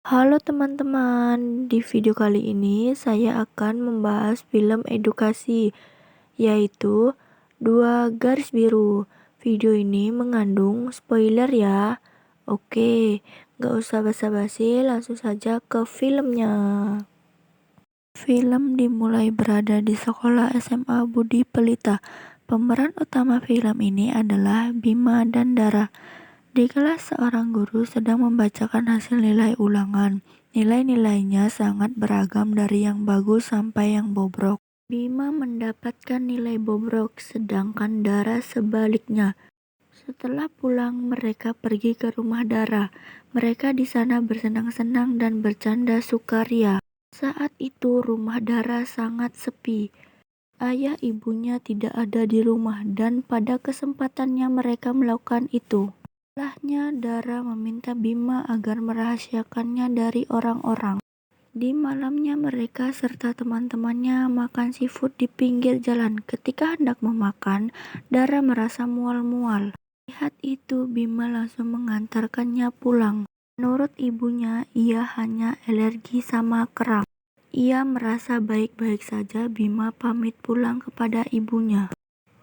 Halo teman-teman, di video kali ini saya akan membahas film edukasi, yaitu Dua Garis Biru. Video ini mengandung spoiler ya. Oke, gak usah basa-basi, langsung saja ke filmnya. Film dimulai berada di sekolah SMA Budi Pelita. Pemeran utama film ini adalah Bima dan Dara. Di kelas, seorang guru sedang membacakan hasil nilai ulangan. Nilai-nilainya sangat beragam dari yang bagus sampai yang bobrok. Bima mendapatkan nilai bobrok, sedangkan Dara sebaliknya. Setelah pulang, mereka pergi ke rumah Dara. Mereka di sana bersenang-senang dan bercanda sukaria. Saat itu rumah Dara sangat sepi. Ayah ibunya tidak ada di rumah dan pada kesempatannya mereka melakukan itu. Setelahnya, Dara meminta Bima agar merahasiakannya dari orang-orang. Di malamnya mereka serta teman-temannya makan seafood di pinggir jalan. Ketika hendak memakan, Dara merasa mual-mual. Lihat itu, Bima langsung mengantarkannya pulang. Menurut ibunya, ia hanya alergi sama kerang. Ia merasa baik-baik saja. Bima pamit pulang kepada ibunya.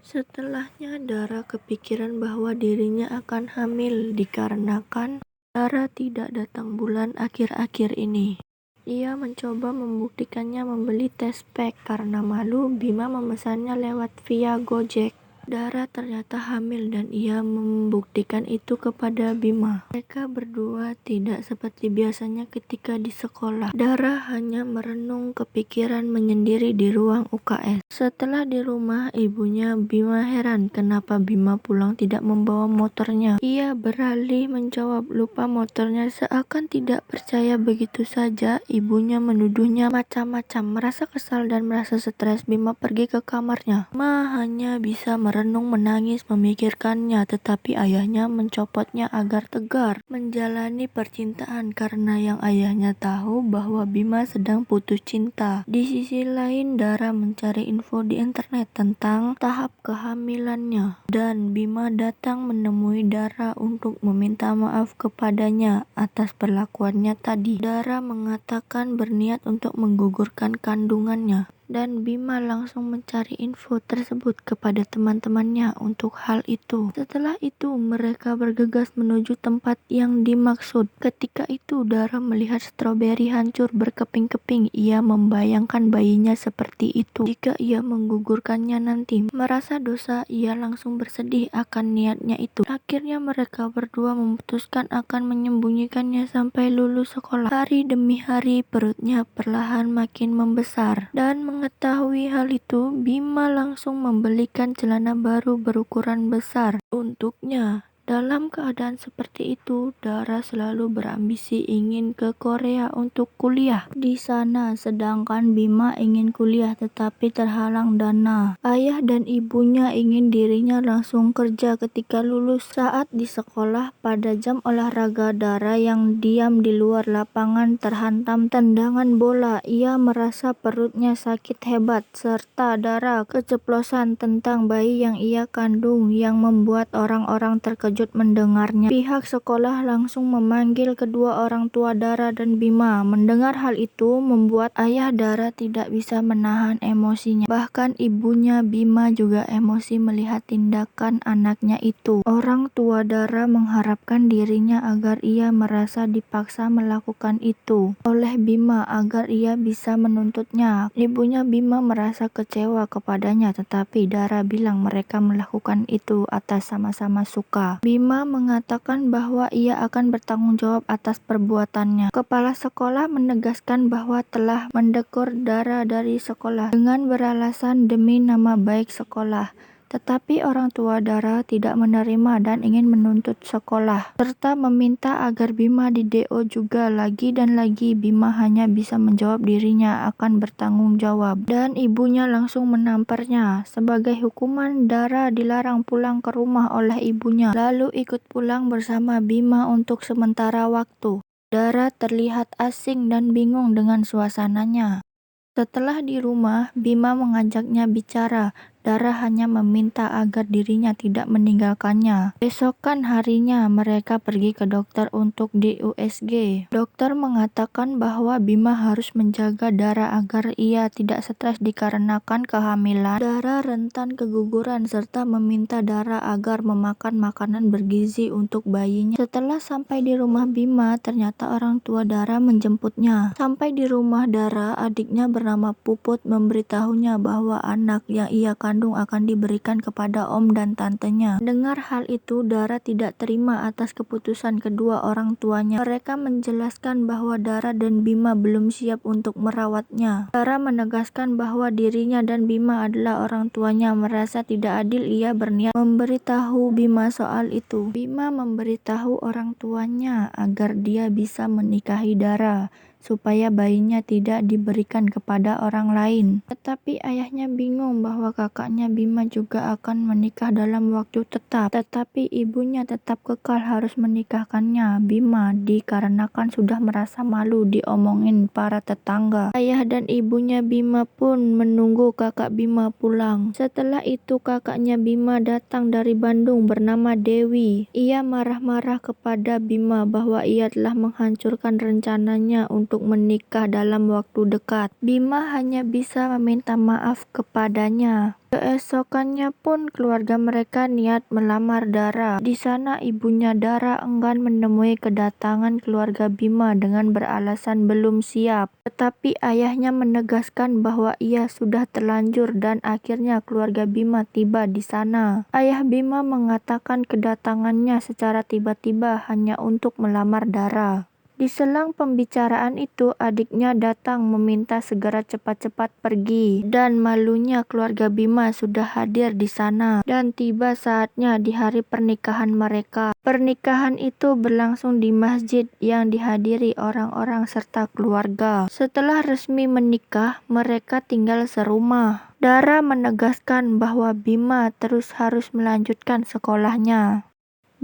Setelahnya, Dara kepikiran bahwa dirinya akan hamil dikarenakan Dara tidak datang bulan akhir-akhir ini. Ia mencoba membuktikannya membeli tes pack. Karena malu, Bima memesannya lewat via Gojek. Dara ternyata hamil dan ia membuktikan itu kepada Bima. Mereka berdua tidak seperti biasanya ketika di sekolah. Dara hanya merenung kepikiran menyendiri di ruang UKS. Setelah di rumah, ibunya Bima heran kenapa Bima pulang tidak membawa motornya. Ia beralih menjawab lupa motornya, seakan tidak percaya. Begitu saja ibunya menuduhnya macam-macam. Merasa kesal dan merasa stres, Bima pergi ke kamarnya. Bima hanya bisa merenung menangis memikirkannya, tetapi ayahnya mencopotnya agar tegar menjalani percintaan karena yang ayahnya tahu bahwa Bima sedang putus cinta. Di sisi lain, Dara mencari info di internet tentang tahap kehamilannya dan Bima datang menemui Dara untuk meminta maaf kepadanya atas perlakuannya tadi. Dara mengatakan berniat untuk menggugurkan kandungannya dan Bima langsung mencari info tersebut kepada teman-temannya untuk hal itu. Setelah itu, mereka bergegas menuju tempat yang dimaksud. Ketika itu, Dara melihat stroberi hancur berkeping-keping. Ia membayangkan bayinya seperti itu jika ia menggugurkannya nanti. Merasa dosa, ia langsung bersedih akan niatnya itu. Akhirnya mereka berdua memutuskan akan menyembunyikannya sampai lulus sekolah. Hari demi hari, perutnya perlahan makin membesar. Dan mengetahui hal itu, Bima langsung membelikan celana baru berukuran besar untuknya. Dalam keadaan seperti itu, Dara selalu berambisi ingin ke Korea untuk kuliah di sana, sedangkan Bima ingin kuliah tetapi terhalang dana. Ayah dan ibunya ingin dirinya langsung kerja ketika lulus. Saat di sekolah, pada jam olahraga, Dara yang diam di luar lapangan terhantam tendangan bola. Ia merasa perutnya sakit hebat, serta Dara keceplosan tentang bayi yang ia kandung yang membuat orang-orang terkejut mendengarnya. Pihak sekolah langsung memanggil kedua orang tua Dara dan Bima. Mendengar hal itu membuat ayah Dara tidak bisa menahan emosinya. Bahkan ibunya Bima juga emosi melihat tindakan anaknya itu. Orang tua Dara mengharapkan dirinya agar ia merasa dipaksa melakukan itu oleh Bima agar ia bisa menuntutnya. Ibunya Bima merasa kecewa kepadanya, tetapi Dara bilang mereka melakukan itu atas sama-sama suka. Bima mengatakan bahwa ia akan bertanggung jawab atas perbuatannya. Kepala sekolah menegaskan bahwa telah mendekur Dara dari sekolah dengan beralasan demi nama baik sekolah. Tetapi orang tua Dara tidak menerima dan ingin menuntut sekolah, serta meminta agar Bima di-DO juga. Lagi dan lagi, Bima hanya bisa menjawab dirinya akan bertanggung jawab, dan ibunya langsung menamparnya. Sebagai hukuman, Dara dilarang pulang ke rumah oleh ibunya, lalu ikut pulang bersama Bima untuk sementara waktu. Dara terlihat asing dan bingung dengan suasananya. Setelah di rumah, Bima mengajaknya bicara. Dara hanya meminta agar dirinya tidak meninggalkannya. Esokan harinya mereka pergi ke dokter untuk di USG. Dokter mengatakan bahwa Bima harus menjaga Dara agar ia tidak stres dikarenakan kehamilan. Dara rentan keguguran serta meminta Dara agar memakan makanan bergizi untuk bayinya. Setelah sampai di rumah Bima, ternyata orang tua Dara menjemputnya. Sampai di rumah Dara, adiknya bernama Puput memberitahunya bahwa anak yang ia kandung akan diberikan kepada om dan tantenya. Dengar hal itu, Dara tidak terima atas keputusan kedua orang tuanya. Mereka menjelaskan bahwa Dara dan Bima belum siap untuk merawatnya. Dara menegaskan bahwa dirinya dan Bima adalah orang tuanya. Merasa tidak adil, ia berniat memberitahu Bima soal itu. Bima memberitahu orang tuanya agar dia bisa menikahi Dara supaya bayinya tidak diberikan kepada orang lain. Tetapi ayahnya bingung bahwa kakaknya Bima juga akan menikah dalam waktu tetap. Tetapi ibunya tetap kekal harus menikahkannya Bima dikarenakan sudah merasa malu diomongin para tetangga. Ayah dan ibunya Bima pun menunggu kakak Bima pulang. Setelah itu kakaknya Bima datang dari Bandung bernama Dewi. Ia marah-marah kepada Bima bahwa ia telah menghancurkan rencananya untuk menikah dalam waktu dekat. Bima hanya bisa meminta maaf kepadanya. Keesokannya pun keluarga mereka niat melamar Dara. Di sana ibunya Dara enggan menemui kedatangan keluarga Bima dengan beralasan belum siap. Tetapi ayahnya menegaskan bahwa ia sudah terlanjur dan akhirnya keluarga Bima tiba di sana. Ayah Bima mengatakan kedatangannya secara tiba-tiba hanya untuk melamar Dara. Di selang pembicaraan itu, adiknya datang meminta segera cepat-cepat pergi dan malunya keluarga Bima sudah hadir di sana dan tiba saatnya di hari pernikahan mereka. Pernikahan itu berlangsung di masjid yang dihadiri orang-orang serta keluarga. Setelah resmi menikah, mereka tinggal serumah. Dara menegaskan bahwa Bima terus harus melanjutkan sekolahnya.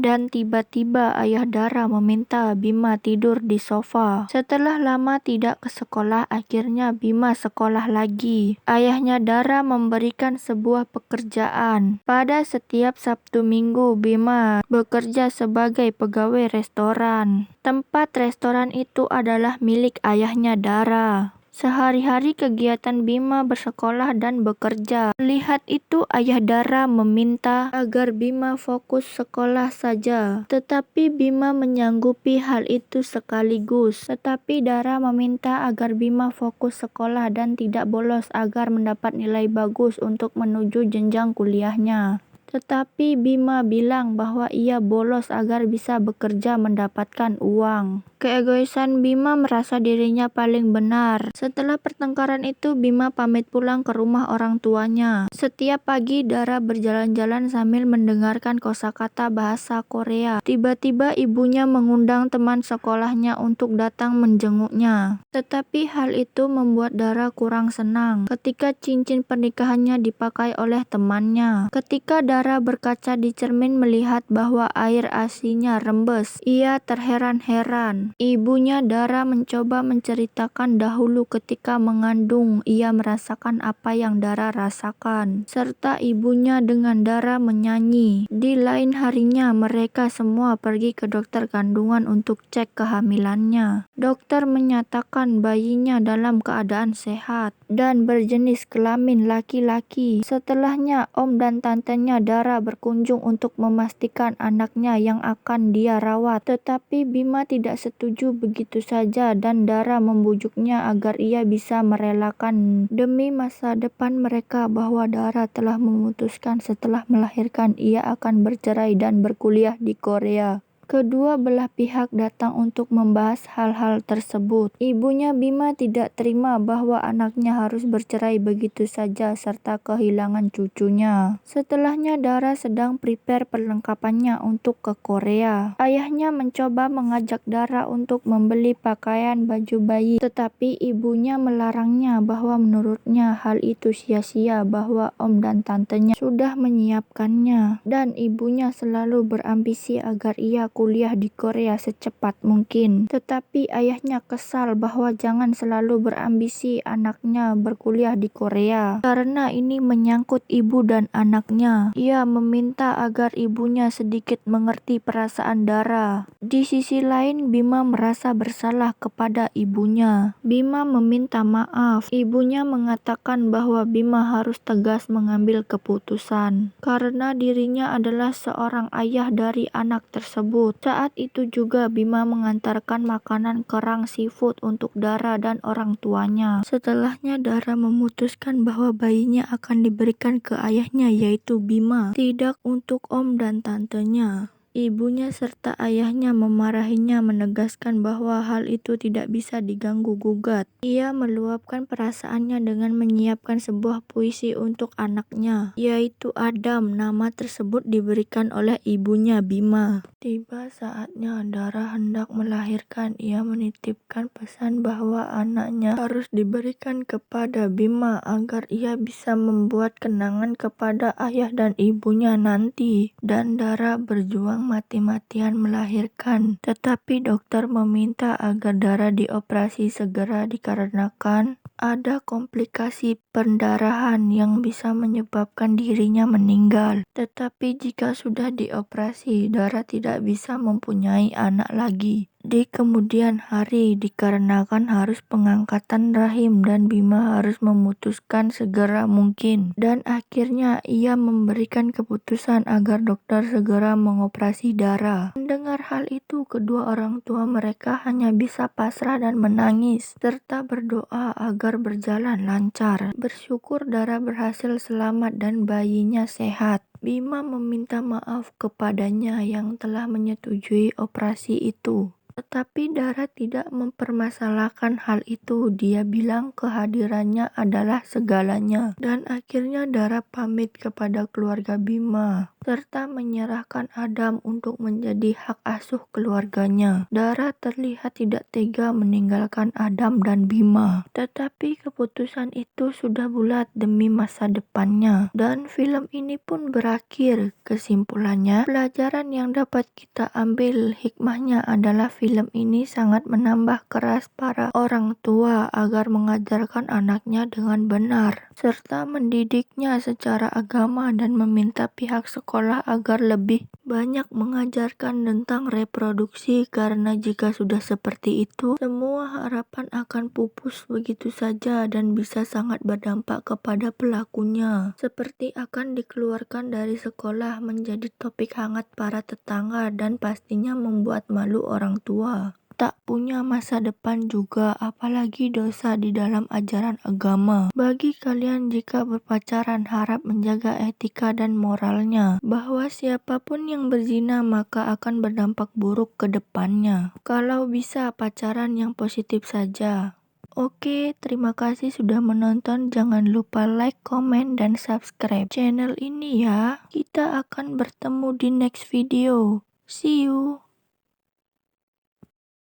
Dan tiba-tiba ayah Dara meminta Bima tidur di sofa. Setelah lama tidak ke sekolah, akhirnya Bima sekolah lagi. Ayahnya Dara memberikan sebuah pekerjaan. Pada setiap Sabtu Minggu, Bima bekerja sebagai pegawai restoran. Tempat restoran itu adalah milik ayahnya Dara. Sehari-hari kegiatan Bima bersekolah dan bekerja. Melihat itu, ayah Dara meminta agar Bima fokus sekolah saja. Tetapi Bima menyanggupi hal itu sekaligus. Tetapi Dara meminta agar Bima fokus sekolah dan tidak bolos agar mendapat nilai bagus untuk menuju jenjang kuliahnya. Tetapi Bima bilang bahwa ia bolos agar bisa bekerja mendapatkan uang. Keegoisan Bima merasa dirinya paling benar. Setelah pertengkaran itu, Bima pamit pulang ke rumah orang tuanya. Setiap pagi, Dara berjalan-jalan sambil mendengarkan kosakata bahasa Korea. Tiba-tiba ibunya mengundang teman sekolahnya untuk datang menjenguknya. Tetapi hal itu membuat Dara kurang senang ketika cincin pernikahannya dipakai oleh temannya. Ketika Dara berkaca di cermin melihat bahwa air ASI-nya rembes, ia terheran-heran. Ibunya Dara mencoba menceritakan dahulu ketika mengandung ia merasakan apa yang Dara rasakan, serta ibunya dengan Dara menyanyi. Di lain harinya mereka semua pergi ke dokter kandungan untuk cek kehamilannya. Dokter menyatakan bayinya dalam keadaan sehat dan berjenis kelamin laki-laki. Setelahnya om dan tantenya Dara berkunjung untuk memastikan anaknya yang akan dia rawat. Tetapi Bima tidak setuju begitu saja dan Dara membujuknya agar ia bisa merelakan demi masa depan mereka bahwa Dara telah memutuskan setelah melahirkan ia akan bercerai dan berkuliah di Korea. Kedua belah pihak datang untuk membahas hal-hal tersebut. Ibunya Bima tidak terima bahwa anaknya harus bercerai begitu saja serta kehilangan cucunya. Setelahnya Dara sedang prepare perlengkapannya untuk ke Korea. Ayahnya mencoba mengajak Dara untuk membeli pakaian baju bayi, tetapi ibunya melarangnya bahwa menurutnya hal itu sia-sia bahwa om dan tantenya sudah menyiapkannya dan ibunya selalu berambisi agar ia berkuliah di Korea secepat mungkin. Tetapi ayahnya kesal bahwa jangan selalu berambisi anaknya berkuliah di Korea, karena ini menyangkut ibu dan anaknya. Ia meminta agar ibunya sedikit mengerti perasaan Dara. Di sisi lain, Bima merasa bersalah kepada ibunya. Bima meminta maaf. Ibunya mengatakan bahwa Bima harus tegas mengambil keputusan, karena dirinya adalah seorang ayah dari anak tersebut. Saat itu juga Bima mengantarkan makanan kerang seafood untuk Dara dan orang tuanya. Setelahnya Dara memutuskan bahwa bayinya akan diberikan ke ayahnya, yaitu Bima, tidak untuk om dan tantenya. Ibunya serta ayahnya memarahinya, menegaskan bahwa hal itu tidak bisa diganggu-gugat. Ia meluapkan perasaannya dengan menyiapkan sebuah puisi untuk anaknya, yaitu Adam. Nama tersebut diberikan oleh ibunya Bima. Tiba saatnya Dara hendak melahirkan. Ia menitipkan pesan bahwa anaknya harus diberikan kepada Bima agar ia bisa membuat kenangan kepada ayah dan ibunya nanti. Dan Dara berjuang mati-matian melahirkan, tetapi dokter meminta agar Dara dioperasi segera dikarenakan ada komplikasi pendarahan yang bisa menyebabkan dirinya meninggal. Tetapi jika sudah dioperasi, Dara tidak bisa mempunyai anak lagi di kemudian hari dikarenakan harus pengangkatan rahim dan Bima harus memutuskan segera mungkin. Dan akhirnya ia memberikan keputusan agar dokter segera mengoperasi Dara. Mendengar hal itu, kedua orang tua mereka hanya bisa pasrah dan menangis, serta berdoa agar berjalan lancar. Bersyukur Dara berhasil selamat dan bayinya sehat. Bima meminta maaf kepadanya yang telah menyetujui operasi itu. Tetapi Dara tidak mempermasalahkan hal itu. Dia bilang kehadirannya adalah segalanya. Dan akhirnya Dara pamit kepada keluarga Bima, serta menyerahkan Adam untuk menjadi hak asuh keluarganya. Dara terlihat tidak tega meninggalkan Adam dan Bima. Tetapi keputusan itu sudah bulat demi masa depannya. Dan film ini pun berakhir. Kesimpulannya, pelajaran yang dapat kita ambil hikmahnya adalah film ini sangat menambah keras para orang tua agar mengajarkan anaknya dengan benar, serta mendidiknya secara agama dan meminta pihak sekolah agar lebih banyak mengajarkan tentang reproduksi, karena jika sudah seperti itu, semua harapan akan pupus begitu saja dan bisa sangat berdampak kepada pelakunya, seperti akan dikeluarkan dari sekolah, menjadi topik hangat para tetangga, dan pastinya membuat malu orang tua. Tak punya masa depan juga, apalagi dosa di dalam ajaran agama. Bagi kalian jika berpacaran, harap menjaga etika dan moralnya, bahwa siapapun yang berzina maka akan berdampak buruk ke depannya. Kalau bisa pacaran yang positif saja. Oke, terima kasih sudah menonton. Jangan lupa like, komen, dan subscribe channel ini ya. Kita akan bertemu di next video. See you.